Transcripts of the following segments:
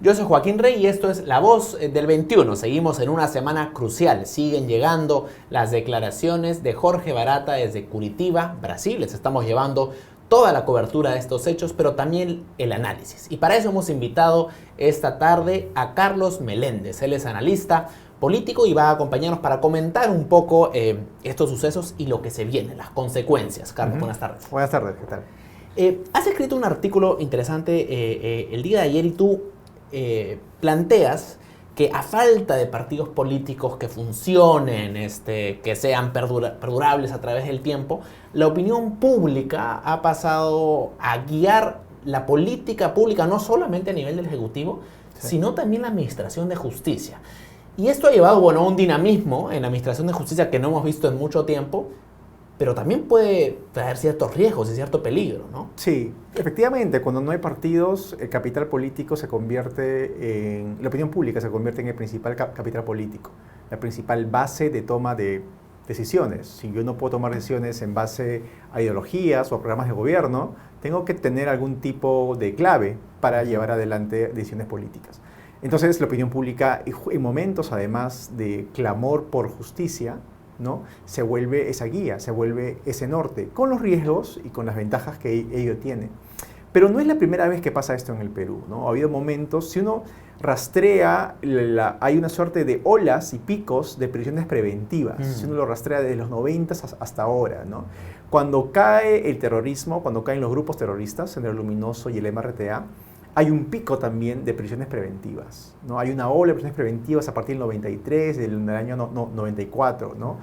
Yo soy Joaquín Rey y esto es La Voz del 21. Seguimos en una semana crucial. Siguen llegando las declaraciones de Jorge Barata desde Curitiba, Brasil. Les estamos llevando toda la cobertura de estos hechos, pero también el análisis. Y para eso hemos invitado esta tarde a Carlos Meléndez. Él es analista político y va a acompañarnos para comentar un poco estos sucesos y lo que se viene, las consecuencias. Carlos, buenas tardes. Buenas tardes, ¿qué tal? Has escrito un artículo interesante el día de ayer y tú planteas que a falta de partidos políticos que funcionen, que sean perdurables a través del tiempo, la opinión pública ha pasado a guiar la política pública no solamente a nivel del Ejecutivo, sino también la Administración de Justicia. Y esto ha llevado a un dinamismo en la Administración de Justicia que no hemos visto en mucho tiempo, pero también puede traer ciertos riesgos y cierto peligro, ¿no? Sí, efectivamente, cuando no hay partidos, el capital político se convierte en... La opinión pública se convierte en el principal capital político, la principal base de toma de decisiones. Si yo no puedo tomar decisiones en base a ideologías o a programas de gobierno, tengo que tener algún tipo de clave para llevar adelante decisiones políticas. Entonces, la opinión pública, en momentos además de clamor por justicia, ¿no?, se vuelve esa guía, se vuelve ese norte, con los riesgos y con las ventajas que ello tiene. Pero no es la primera vez que pasa esto en el Perú, ¿no? Ha habido momentos, si uno rastrea, hay una suerte de olas y picos de prisiones preventivas, si uno lo rastrea desde los 90 hasta ahora, ¿no? Cuando cae el terrorismo, cuando caen los grupos terroristas, Sendero Luminoso y el MRTA, hay un pico también de prisiones preventivas, ¿no? Hay una ola de prisiones preventivas a partir del 93, del año 94, ¿no?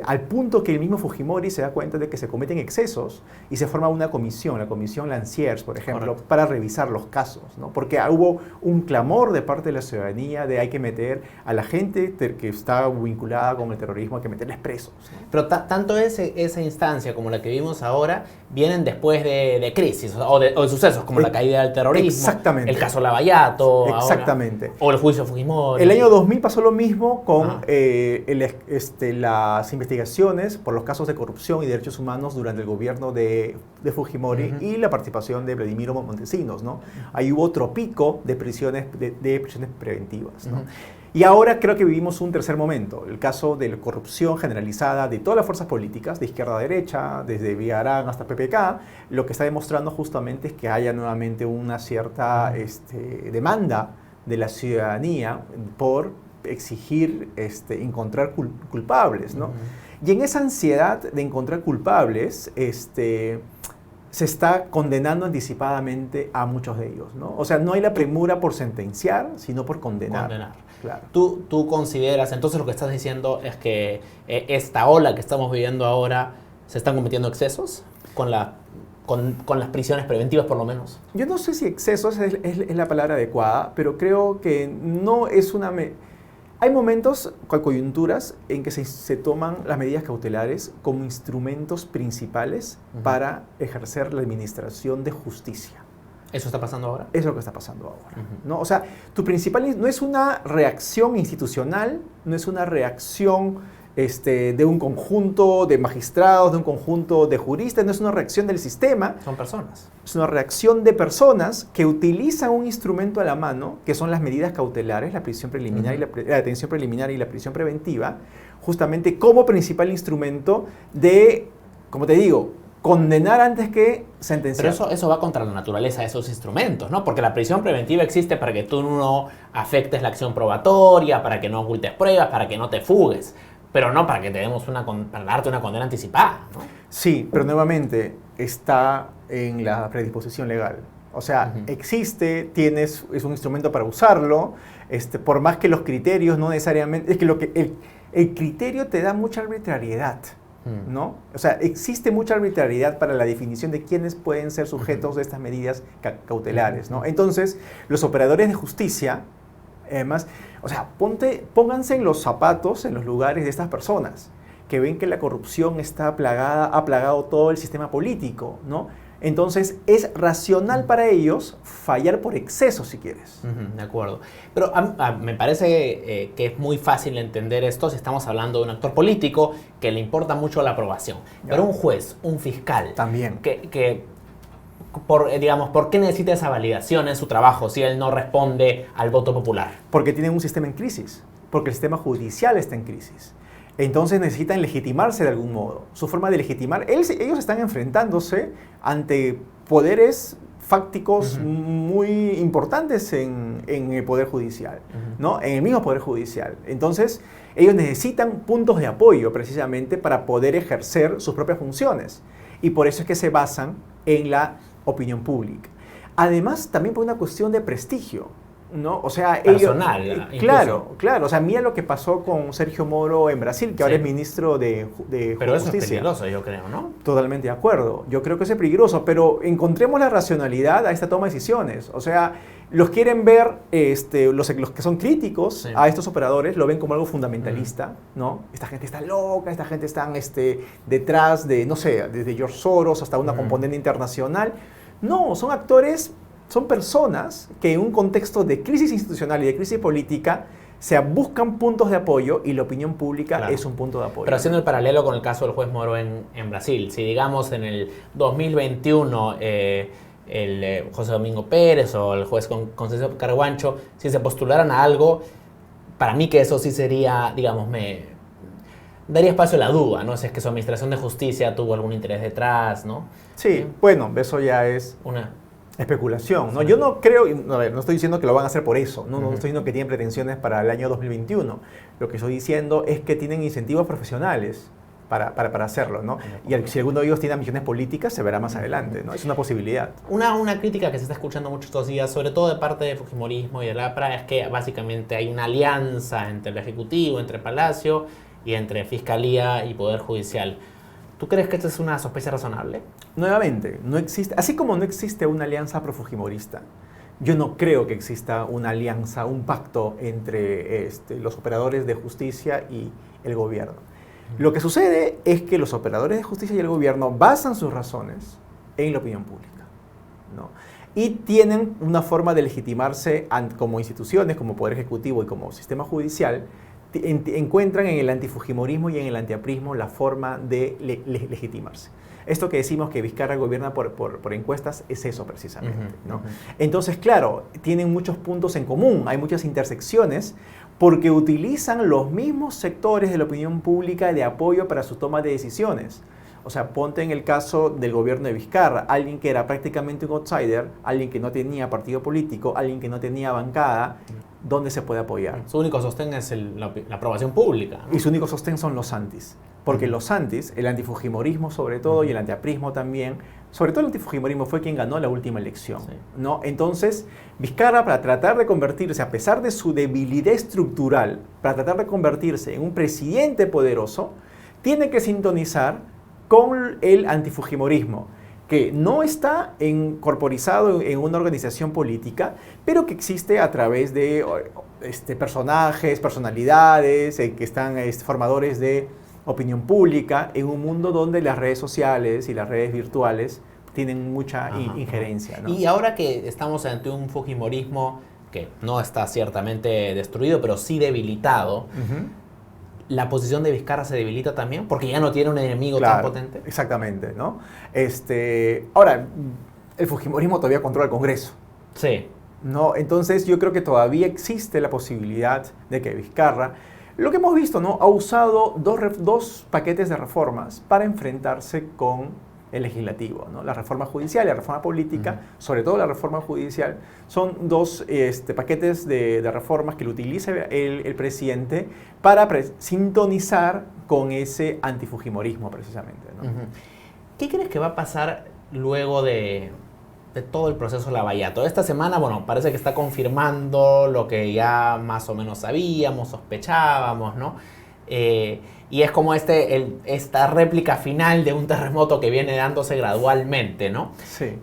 Al punto que el mismo Fujimori se da cuenta de que se cometen excesos y se forma una comisión, la comisión Lanciers, por ejemplo, Correcto, para revisar los casos, ¿no? Porque hubo un clamor de parte de la ciudadanía de hay que meter a la gente que está vinculada con el terrorismo, hay que meterles presos, ¿no? Pero tanto esa instancia como la que vimos ahora vienen después de crisis o de sucesos como la caída del terrorismo. Exactamente. El caso Lavallato. Exactamente. Ahora, o el juicio Fujimori. El año 2000 pasó lo mismo con las investigaciones por los casos de corrupción y derechos humanos durante el gobierno de Fujimori y la participación de Vladimiro Montesinos, ¿no? Ahí hubo otro pico de prisiones preventivas, ¿no? Y ahora creo que vivimos un tercer momento, el caso de la corrupción generalizada de todas las fuerzas políticas, de izquierda a derecha, desde Villarán hasta PPK, lo que está demostrando justamente es que haya nuevamente una cierta demanda de la ciudadanía por exigir encontrar culpables, ¿no? Y en esa ansiedad de encontrar culpables, se está condenando anticipadamente a muchos de ellos, ¿no? O sea, no hay la premura por sentenciar, sino por condenar. Claro. ¿Tú consideras, entonces lo que estás diciendo es que esta ola que estamos viviendo ahora se están cometiendo excesos con las prisiones preventivas por lo menos? Yo no sé si excesos es la palabra adecuada, pero creo que no es una... Hay momentos, coyunturas, en que se toman las medidas cautelares como instrumentos principales para ejercer la administración de justicia. ¿Eso está pasando ahora? Eso es lo que está pasando ahora, ¿no? O sea, tu principal no es una reacción institucional, no es una reacción de un conjunto de magistrados, de un conjunto de juristas, no es una reacción del sistema. Son personas. Es una reacción de personas que utilizan un instrumento a la mano, que son las medidas cautelares, la prisión preliminar y la detención preliminar y la prisión preventiva, justamente como principal instrumento de, como te digo, condenar antes que sentenciar. Pero eso va contra la naturaleza de esos instrumentos, ¿no? Porque la prisión preventiva existe para que tú no afectes la acción probatoria, para que no ocultes pruebas, para que no te fugues, pero no para que para darte una condena anticipada, ¿no? Sí, pero nuevamente está en la predisposición legal. O sea, existe, es un instrumento para usarlo, por más que los criterios no necesariamente... Es que el criterio te da mucha arbitrariedad, ¿no? O sea, existe mucha arbitrariedad para la definición de quiénes pueden ser sujetos de estas medidas cautelares, ¿no? Entonces, los operadores de justicia, además, o sea, pónganse en los zapatos, en los lugares de estas personas, que ven que la corrupción ha plagado todo el sistema político, ¿no? Entonces, es racional para ellos fallar por exceso, si quieres. De acuerdo. Pero me parece que es muy fácil entender esto si estamos hablando de un actor político que le importa mucho la aprobación. Ya. Pero un juez, un fiscal, También. que digamos, ¿por qué necesita esa validación en su trabajo si él no responde al voto popular? Porque tienen un sistema en crisis, porque el sistema judicial está en crisis. Entonces necesitan legitimarse de algún modo. Su forma de legitimar, ellos están enfrentándose ante poderes fácticos muy importantes en el Poder Judicial, ¿no? En el mismo Poder Judicial. Entonces, ellos necesitan puntos de apoyo precisamente para poder ejercer sus propias funciones. Y por eso es que se basan en la opinión pública. Además, también por una cuestión de prestigio, ¿no? O sea, personal, ellos, claro. O sea, mira lo que pasó con Sergio Moro en Brasil, que ahora es ministro de Justicia. Pero eso es peligroso, yo creo, ¿no? Totalmente de acuerdo. Yo creo que eso es peligroso, pero encontremos la racionalidad a esta toma de decisiones. O sea, los quieren ver, los que son críticos a estos operadores, lo ven como algo fundamentalista, ¿no? Esta gente está loca, esta gente está detrás de, no sé, desde George Soros hasta una componente internacional. No, son actores. Son personas que en un contexto de crisis institucional y de crisis política buscan puntos de apoyo y la opinión pública es un punto de apoyo. Pero haciendo el paralelo con el caso del juez Moro en Brasil, si digamos en el 2021 José Domingo Pérez o el juez Concepción Carguancho, si se postularan a algo, para mí que eso sí sería, digamos, daría espacio a la duda, ¿no? Si es que su administración de justicia tuvo algún interés detrás, ¿no? Sí, bueno, eso ya es una especulación, ¿no? Yo no creo, a ver, no estoy diciendo que lo van a hacer por eso, no estoy diciendo que tienen pretensiones para el año 2021. Lo que estoy diciendo es que tienen incentivos profesionales para hacerlo, ¿no? Y si alguno de ellos tiene ambiciones políticas, se verá más adelante, ¿no? Es una posibilidad. Una crítica que se está escuchando mucho estos días, sobre todo de parte del Fujimorismo y del APRA, es que básicamente hay una alianza entre el Ejecutivo, entre Palacio y entre Fiscalía y Poder Judicial. ¿Tú crees que esta es una sospecha razonable? Nuevamente, no existe, así como no existe una alianza profujimorista, yo no creo que exista una alianza, un pacto entre los operadores de justicia y el gobierno. Lo que sucede es que los operadores de justicia y el gobierno basan sus razones en la opinión pública, ¿no? Y tienen una forma de legitimarse como instituciones, como Poder Ejecutivo y como sistema judicial. Encuentran en el antifujimorismo y en el antiaprismo la forma de legitimarse. Esto que decimos que Vizcarra gobierna por encuestas es eso precisamente, ¿no? Entonces, claro, tienen muchos puntos en común, hay muchas intersecciones porque utilizan los mismos sectores de la opinión pública de apoyo para su toma de decisiones. O sea, ponte en el caso del gobierno de Vizcarra, alguien que era prácticamente un outsider, alguien que no tenía partido político, alguien que no tenía bancada, ¿dónde se puede apoyar? Su único sostén es la aprobación pública, ¿no? Y su único sostén son los antis. Porque los antis, el antifujimorismo sobre todo y el antiaprismo también, sobre todo el antifujimorismo fue quien ganó la última elección, ¿no? Entonces, Vizcarra, para tratar de convertirse, a pesar de su debilidad estructural, para tratar de convertirse en un presidente poderoso, tiene que sintonizar con el antifujimorismo, que no está corporizado en una organización política, pero que existe a través de personajes, personalidades, que están formadores de opinión pública, en un mundo donde las redes sociales y las redes virtuales tienen mucha injerencia, ¿no? Y ahora que estamos ante un fujimorismo que no está ciertamente destruido, pero sí debilitado, ¿la posición de Vizcarra se debilita también? Porque ya no tiene un enemigo tan potente. Exactamente, ¿no? Ahora, el fujimorismo todavía controla el Congreso. Sí. ¿No? Entonces yo creo que todavía existe la posibilidad de que Vizcarra, lo que hemos visto, ¿no? Ha usado dos paquetes de reformas para enfrentarse con el legislativo, ¿no? La reforma judicial y la reforma política, sobre todo la reforma judicial, son dos paquetes de reformas que lo utiliza el presidente para sintonizar con ese antifujimorismo precisamente, ¿no? ¿Qué crees que va a pasar luego de todo el proceso Lavallato? Esta semana, bueno, parece que está confirmando lo que ya más o menos sabíamos, sospechábamos, ¿no? Y es como esta réplica final de un terremoto que viene dándose gradualmente, ¿no? Sí.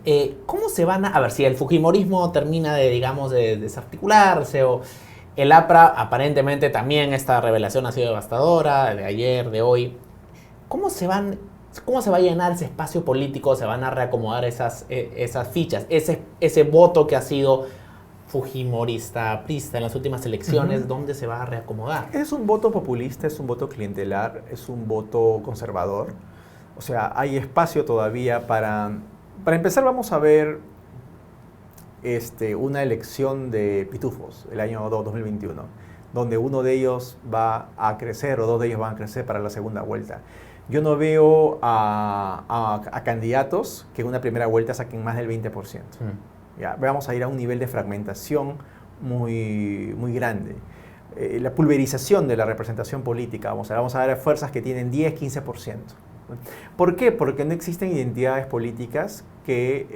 ¿Cómo se van a ver si el fujimorismo termina de desarticularse o el APRA, aparentemente también esta revelación ha sido devastadora, de ayer, de hoy? ¿Cómo se va a llenar ese espacio político? ¿Se van a reacomodar esas fichas? Ese voto que ha sido fujimorista, aprista en las últimas elecciones, ¿dónde se va a reacomodar? Es un voto populista, es un voto clientelar, es un voto conservador. O sea, hay espacio todavía para Para empezar vamos a ver una elección de pitufos el año 2021, donde uno de ellos va a crecer o dos de ellos van a crecer para la segunda vuelta. Yo no veo a candidatos que en una primera vuelta saquen más del 20%. Ya, vamos a ir a un nivel de fragmentación muy grande. La pulverización de la representación política, vamos a ver fuerzas que tienen 10, 15%. ¿Por qué? Porque no existen identidades políticas que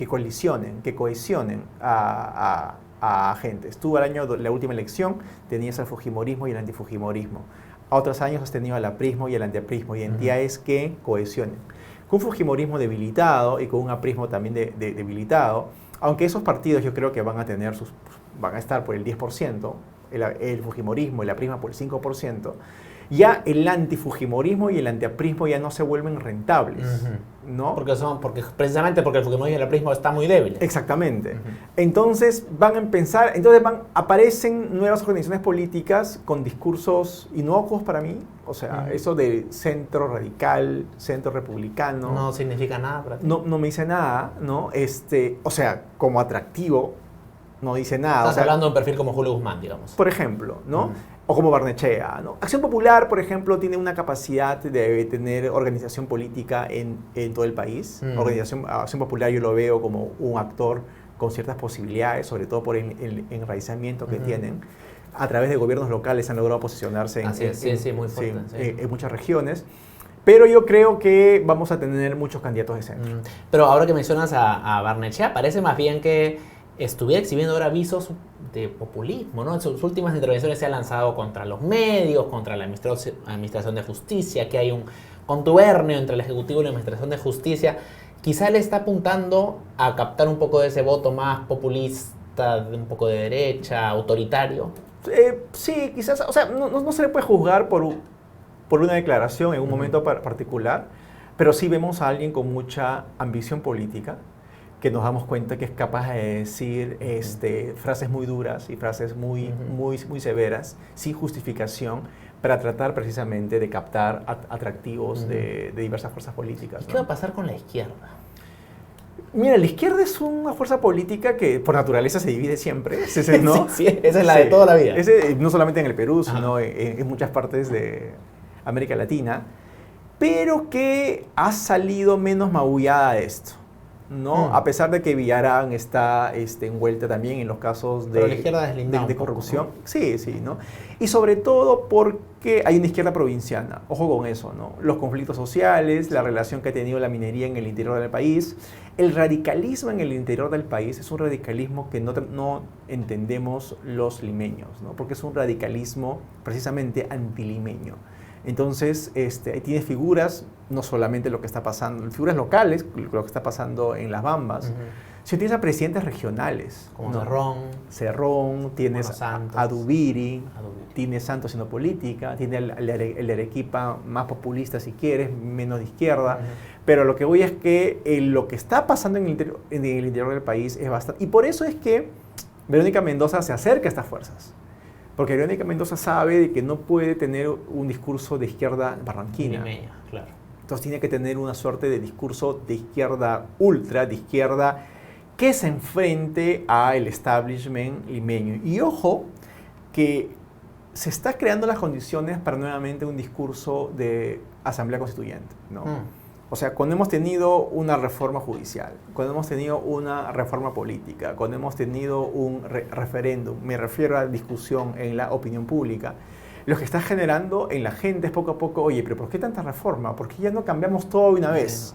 colisionen, que cohesionen a agentes. Tú la última elección tenías el fujimorismo y el antifujimorismo. A otros años has tenido el aprismo y el antiaprismo, identidades que cohesionen. Con un fujimorismo debilitado y con un aprismo también debilitado, aunque esos partidos yo creo que van a estar por el 10%, el fujimorismo y el aprismo por el 5%, ya el antifujimorismo y el antiaprismo ya no se vuelven rentables, ¿no? Precisamente porque el fujimorismo y el aprismo están muy débiles. Exactamente. Entonces aparecen nuevas organizaciones políticas con discursos inocuos para mí, o sea, eso de centro radical, centro republicano. No significa nada para ti. No me dice nada, ¿no? O sea, como atractivo, no dice nada. Estás hablando de un perfil como Julio Guzmán, digamos. Por ejemplo, ¿no? O como Barnechea, ¿no? Acción Popular, por ejemplo, tiene una capacidad de tener organización política en todo el país. Acción Popular yo lo veo como un actor con ciertas posibilidades, sobre todo por el enraizamiento que tienen. A través de gobiernos locales han logrado posicionarse muy fuerte, en muchas regiones. Pero yo creo que vamos a tener muchos candidatos de centro. Pero ahora que mencionas a Barnechea, parece más bien que estuviera exhibiendo ahora avisos de populismo, ¿no? En sus últimas intervenciones se ha lanzado contra los medios, contra la Administración de Justicia, que hay un contubernio entre el Ejecutivo y la Administración de Justicia. Quizá le está apuntando a captar un poco de ese voto más populista, un poco de derecha, autoritario. Sí, quizás, o sea, no se le puede juzgar por una declaración en un momento particular, pero sí vemos a alguien con mucha ambición política, que nos damos cuenta que es capaz de decir frases muy duras y frases muy severas, sin justificación, para tratar precisamente de captar atractivos de diversas fuerzas políticas. ¿Qué va a pasar con la izquierda? Mira, la izquierda es una fuerza política que por naturaleza se divide siempre, ¿no? Sí, esa es la de toda la vida. No solamente en el Perú, sino en muchas partes de América Latina, pero que ha salido menos magullada de esto, ¿no? A pesar de que Villarán está envuelta también en los casos Pero la izquierda de corrupción. Poco, ¿no? Sí, ¿no? Y sobre todo porque hay una izquierda provinciana. Ojo con eso, ¿no? Los conflictos sociales, la relación que ha tenido la minería en el interior del país. El radicalismo en el interior del país es un radicalismo que no entendemos los limeños, ¿no? Porque es un radicalismo precisamente antilimeño. Entonces, tiene figuras, no solamente lo que está pasando, figuras locales, lo que está pasando en Las Bambas, sino tienes a presidentes regionales. Como ¿no? Cerrón, tienes a Dubiri, tienes Santos haciendo política, tienes el Arequipa más populista si quieres, menos de izquierda. Pero lo que voy es que lo que está pasando en el interior del país es bastante... Y por eso es que Verónica Mendoza se acerca a estas fuerzas. Porque Verónica Mendoza sabe de que no puede tener un discurso de izquierda barranquina. Claro. Entonces tiene que tener una suerte de discurso de izquierda ultra, de izquierda que se enfrente al establishment limeño. Y ojo que se está creando las condiciones para nuevamente un discurso de asamblea constituyente, ¿no? O sea, cuando hemos tenido una reforma judicial, cuando hemos tenido una reforma política, cuando hemos tenido un referéndum, me refiero a discusión en la opinión pública, lo que está generando en la gente es poco a poco, oye, pero ¿por qué tanta reforma? ¿Por qué ya no cambiamos todo de una vez?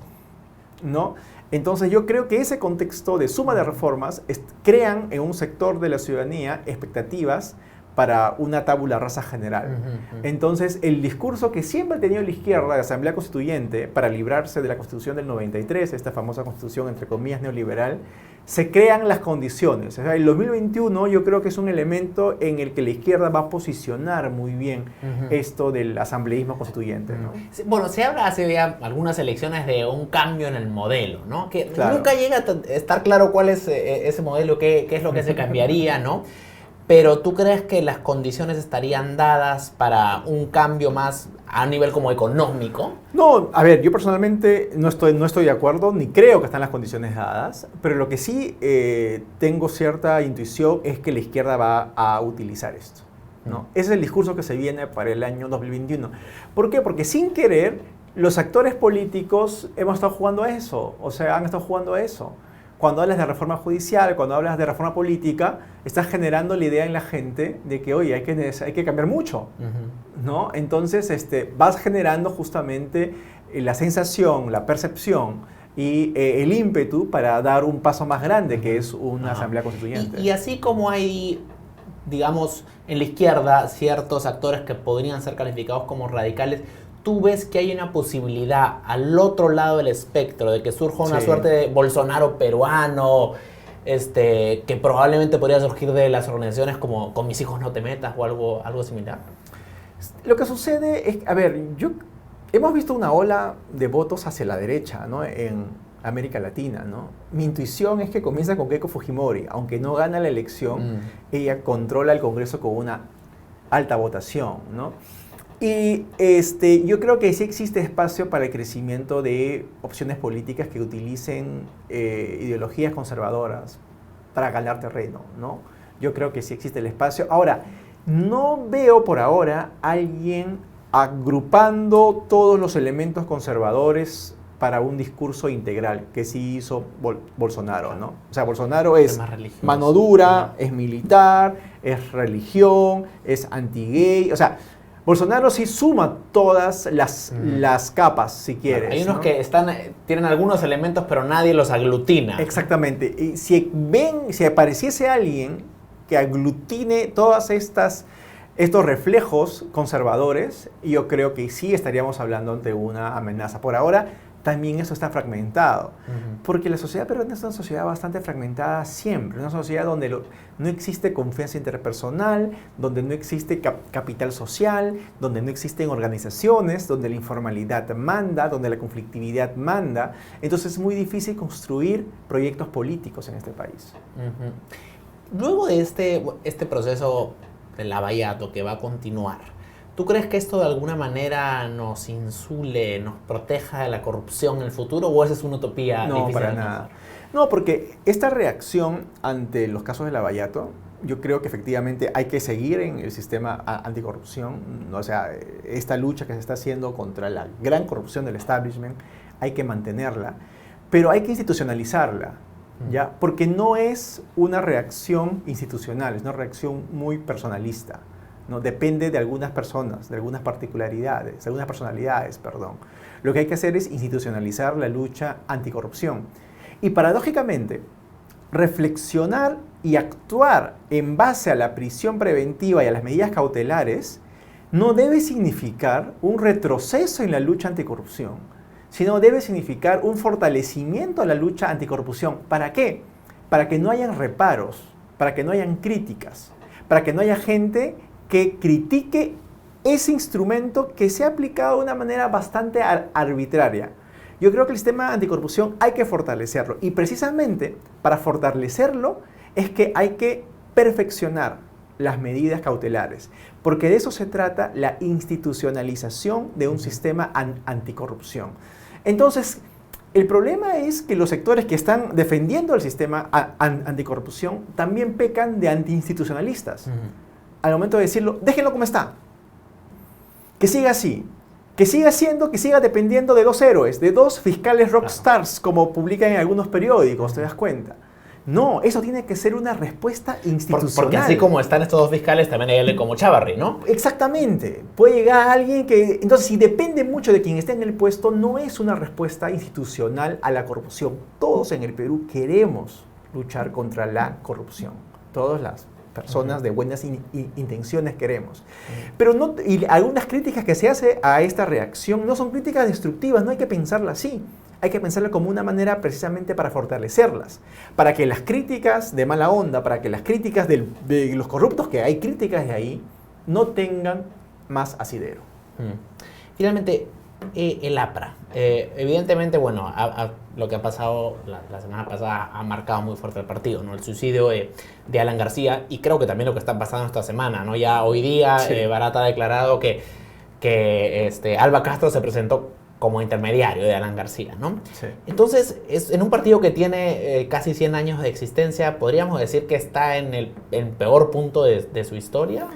¿No? Entonces yo creo que ese contexto de suma de reformas crean en un sector de la ciudadanía expectativas para una tabula rasa general. Entonces, el discurso que siempre ha tenido la izquierda de Asamblea Constituyente para librarse de la Constitución del 93, esta famosa Constitución, entre comillas, neoliberal, se crean las condiciones. O sea, el 2021 yo creo que es un elemento en el que la izquierda va a posicionar muy bien esto del asambleísmo constituyente, ¿no? Bueno, se habla hace ya algunas elecciones de un cambio en el modelo, ¿no? Que claro, nunca llega a estar claro cuál es ese modelo, qué es lo que se cambiaría, ¿no? Pero ¿tú crees que las condiciones estarían dadas para un cambio más a nivel como económico. No, a ver, yo personalmente no estoy de acuerdo, ni creo que están las condiciones dadas, pero lo que sí tengo cierta intuición es que la izquierda va a utilizar esto, ¿no? Ese es el discurso que se viene para el año 2021. ¿Por qué? Porque sin querer, los actores políticos hemos estado jugando a eso, o sea, han estado jugando a eso. Cuando hablas de reforma judicial, cuando hablas de reforma política, estás generando la idea en la gente de que, oye, hay que cambiar mucho, ¿no? Entonces, vas generando justamente la sensación, la percepción y el ímpetu para dar un paso más grande, que es una asamblea constituyente. Y así como hay, digamos, en la izquierda ciertos actores que podrían ser calificados como radicales, ¿tú ves que hay una posibilidad al otro lado del espectro de que surja una suerte de Bolsonaro peruano, que probablemente podría surgir de las organizaciones como Con mis hijos no te metas o algo similar? Lo que sucede es, a ver, hemos visto una ola de votos hacia la derecha, ¿no? En América Latina, ¿no? Mi intuición es que comienza con Keiko Fujimori. Aunque no gana la elección, ella controla el Congreso con una alta votación, ¿no? Y yo creo que sí existe espacio para el crecimiento de opciones políticas que utilicen ideologías conservadoras para ganar terreno, ¿no? Yo creo que sí existe el espacio. Ahora, no veo por ahora a alguien agrupando todos los elementos conservadores para un discurso integral, que sí hizo Bolsonaro, ¿no? O sea, Bolsonaro es mano dura, es militar, es religión, es anti-gay, o sea, Bolsonaro sí suma todas las capas, si quieres. Hay unos, ¿no?, que tienen algunos elementos, pero nadie los aglutina. Exactamente. Y si apareciese alguien que aglutine todas estos reflejos conservadores, yo creo que sí estaríamos hablando de una amenaza. Por ahora, también eso está fragmentado. Porque la sociedad peruana es una sociedad bastante fragmentada siempre. Una sociedad donde no existe confianza interpersonal, donde no existe capital social, donde no existen organizaciones, donde la informalidad manda, donde la conflictividad manda. Entonces es muy difícil construir proyectos políticos en este país. Luego de este proceso del Lavallato que va a continuar, ¿tú crees que esto de alguna manera nos insule, nos proteja de la corrupción en el futuro, o esa es una utopía difícil? No, para nada. No, porque esta reacción ante los casos de Lavallato, yo creo que efectivamente hay que seguir en el sistema anticorrupción. O sea, esta lucha que se está haciendo contra la gran corrupción del establishment, hay que mantenerla, pero hay que institucionalizarla, ¿ya? Porque no es una reacción institucional, es una reacción muy personalista. ¿No? Depende de algunas personas, de algunas particularidades, de algunas personalidades, perdón. Lo que hay que hacer es institucionalizar la lucha anticorrupción. Y paradójicamente, reflexionar y actuar en base a la prisión preventiva y a las medidas cautelares no debe significar un retroceso en la lucha anticorrupción, sino debe significar un fortalecimiento a la lucha anticorrupción. ¿Para qué? Para que no hayan reparos, para que no hayan críticas, para que no haya gente que critique ese instrumento que se ha aplicado de una manera bastante arbitraria. Yo creo que el sistema anticorrupción hay que fortalecerlo, y precisamente para fortalecerlo es que hay que perfeccionar las medidas cautelares, porque de eso se trata la institucionalización de un sistema anticorrupción. Entonces, el problema es que los sectores que están defendiendo el sistema anticorrupción también pecan de antiinstitucionalistas. Al momento de decirlo, déjenlo como está, que siga así, que siga dependiendo de dos héroes, de dos fiscales rockstars, como publican en algunos periódicos, ¿te das cuenta? No, eso tiene que ser una respuesta institucional. Porque así como están estos dos fiscales, también hay alguien como Chávarri, ¿no? Exactamente. Puede llegar alguien que... Entonces, si depende mucho de quien esté en el puesto, no es una respuesta institucional a la corrupción. Todos en el Perú queremos luchar contra la corrupción. Todas las personas de buenas intenciones queremos. Pero no, y algunas críticas que se hace a esta reacción no son críticas destructivas, no hay que pensarla así. Hay que pensarla como una manera precisamente para fortalecerlas, para que las críticas de mala onda, para que las críticas de los corruptos, que hay críticas de ahí, no tengan más asidero. Finalmente, el APRA. Evidentemente, bueno, lo que ha pasado la semana pasada ha marcado muy fuerte el partido, ¿no? El suicidio de Alan García, y creo que también lo que está pasando esta semana, ¿no? Ya hoy día, sí. Barata ha declarado que que Alba Castro se presentó como intermediario de Alan García, ¿no? Sí. Entonces, en un partido que tiene casi 100 años de existencia, ¿podríamos decir que está en el peor punto de su historia?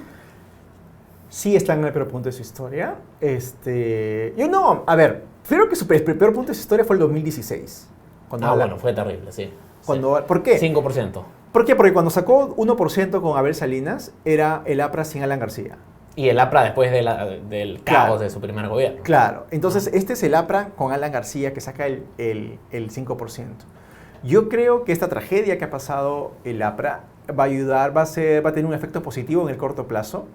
Sí está en el peor punto de su historia. Yo no, a ver, creo que el peor punto de su historia fue el 2016. Bueno, fue terrible, sí. ¿Por qué? 5%. ¿Por qué? Porque cuando sacó 1% con Abel Salinas, era el APRA sin Alan García. Y el APRA después del caos de su primer gobierno. Claro, entonces este es el APRA con Alan García que saca el 5%. Yo creo que esta tragedia que ha pasado el APRA va a ayudar, va a tener un efecto positivo en el corto plazo,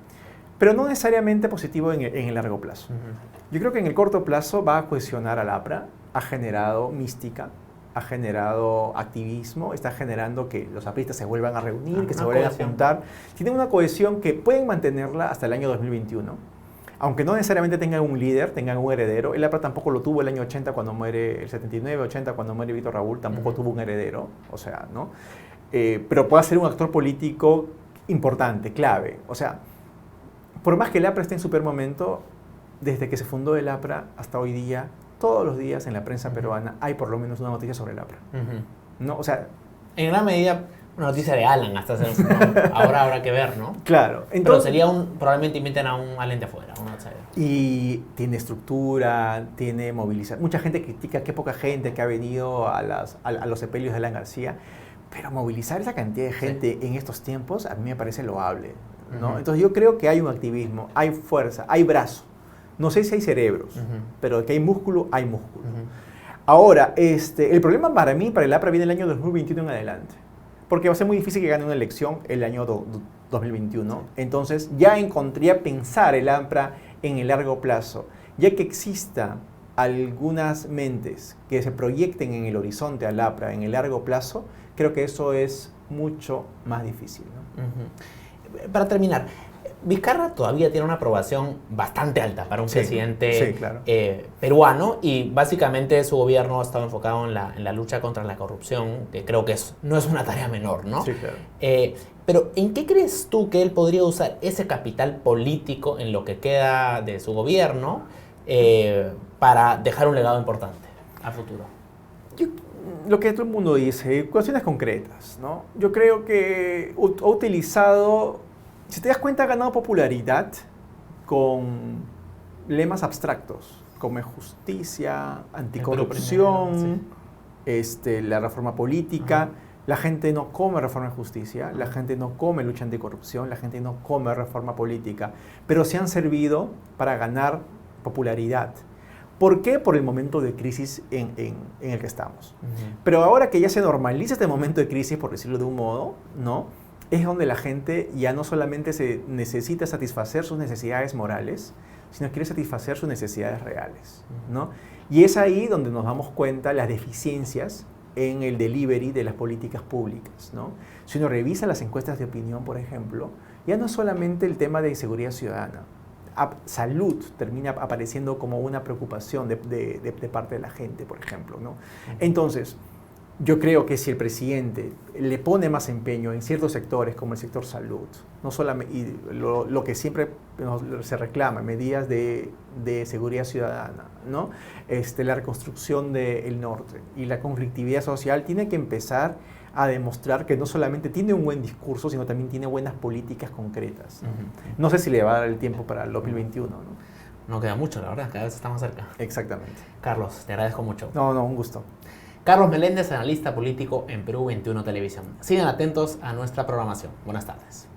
pero no necesariamente positivo en el largo plazo. Yo creo que en el corto plazo va a cohesionar al APRA, ha generado mística, ha generado activismo, está generando que los apristas se vuelvan a reunir, que se vuelvan a juntar. Tienen una cohesión que pueden mantenerla hasta el año 2021. Aunque no necesariamente tengan un líder, tengan un heredero. El APRA tampoco lo tuvo el año 80 cuando muere, el 79, 80 cuando muere Víctor Raúl, tampoco tuvo un heredero, o sea, ¿no? Pero puede ser un actor político importante, clave. O sea, por más que el APRA esté en su peor momento, desde que se fundó el APRA hasta hoy día, todos los días en la prensa peruana hay por lo menos una noticia sobre el APRA. ¿No? O sea, en gran medida, una noticia de Alan, hasta ahora habrá que ver, ¿no? Claro. Entonces, pero sería probablemente inviten a un alguien de afuera, un outsider. Y tiene estructura, tiene movilización. Mucha gente critica qué poca gente que ha venido a los sepelios de Alan García, pero movilizar esa cantidad de gente en estos tiempos a mí me parece loable, ¿no? Entonces yo creo que hay un activismo, hay fuerza, hay brazo. No sé si hay cerebros, pero que hay músculo, hay músculo. Ahora, el problema para mí, para el APRA, viene el año 2021 en adelante. Porque va a ser muy difícil que gane una elección el año 2021. Entonces, ya encontré pensar el APRA en el largo plazo, ya que exista algunas mentes que se proyecten en el horizonte al APRA en el largo plazo, creo que eso es mucho más difícil, ¿no? Para terminar, Vizcarra todavía tiene una aprobación bastante alta para un presidente claro. Peruano, y básicamente su gobierno ha estado enfocado en la lucha contra la corrupción, que creo que no es una tarea menor, ¿no? Sí, claro. Pero ¿en qué crees tú que él podría usar ese capital político en lo que queda de su gobierno para dejar un legado importante a futuro? Lo que todo el mundo dice, cuestiones concretas, ¿no? Yo creo que ha utilizado, si te das cuenta, ha ganado popularidad con lemas abstractos, como justicia, anticorrupción, la reforma política. La gente no come reforma de justicia, la gente no come lucha anticorrupción, la gente no come reforma política, pero se han servido para ganar popularidad. ¿Por qué? Por el momento de crisis en el que estamos. Pero ahora que ya se normaliza este momento de crisis, por decirlo de un modo, ¿no? Es donde la gente ya no solamente se necesita satisfacer sus necesidades morales, sino quiere satisfacer sus necesidades reales, ¿no? Y es ahí donde nos damos cuenta las deficiencias en el delivery de las políticas públicas, ¿no? Si uno revisa las encuestas de opinión, por ejemplo, ya no es solamente el tema de inseguridad ciudadana. Salud termina apareciendo como una preocupación de parte de la gente, por ejemplo, ¿no? Entonces, yo creo que si el presidente le pone más empeño en ciertos sectores, como el sector salud, no solamente, y lo que siempre se reclama, medidas de seguridad ciudadana, ¿no? La reconstrucción del norte y la conflictividad social, tiene que empezar a demostrar que no solamente tiene un buen discurso, sino también tiene buenas políticas concretas, ¿no? No sé si le va a dar el tiempo para el 2021, ¿no? No queda mucho, la verdad, cada vez estamos cerca. Exactamente. Carlos, te agradezco mucho. No, un gusto. Carlos Meléndez, analista político en Perú 21 Televisión. Sigan atentos a nuestra programación. Buenas tardes.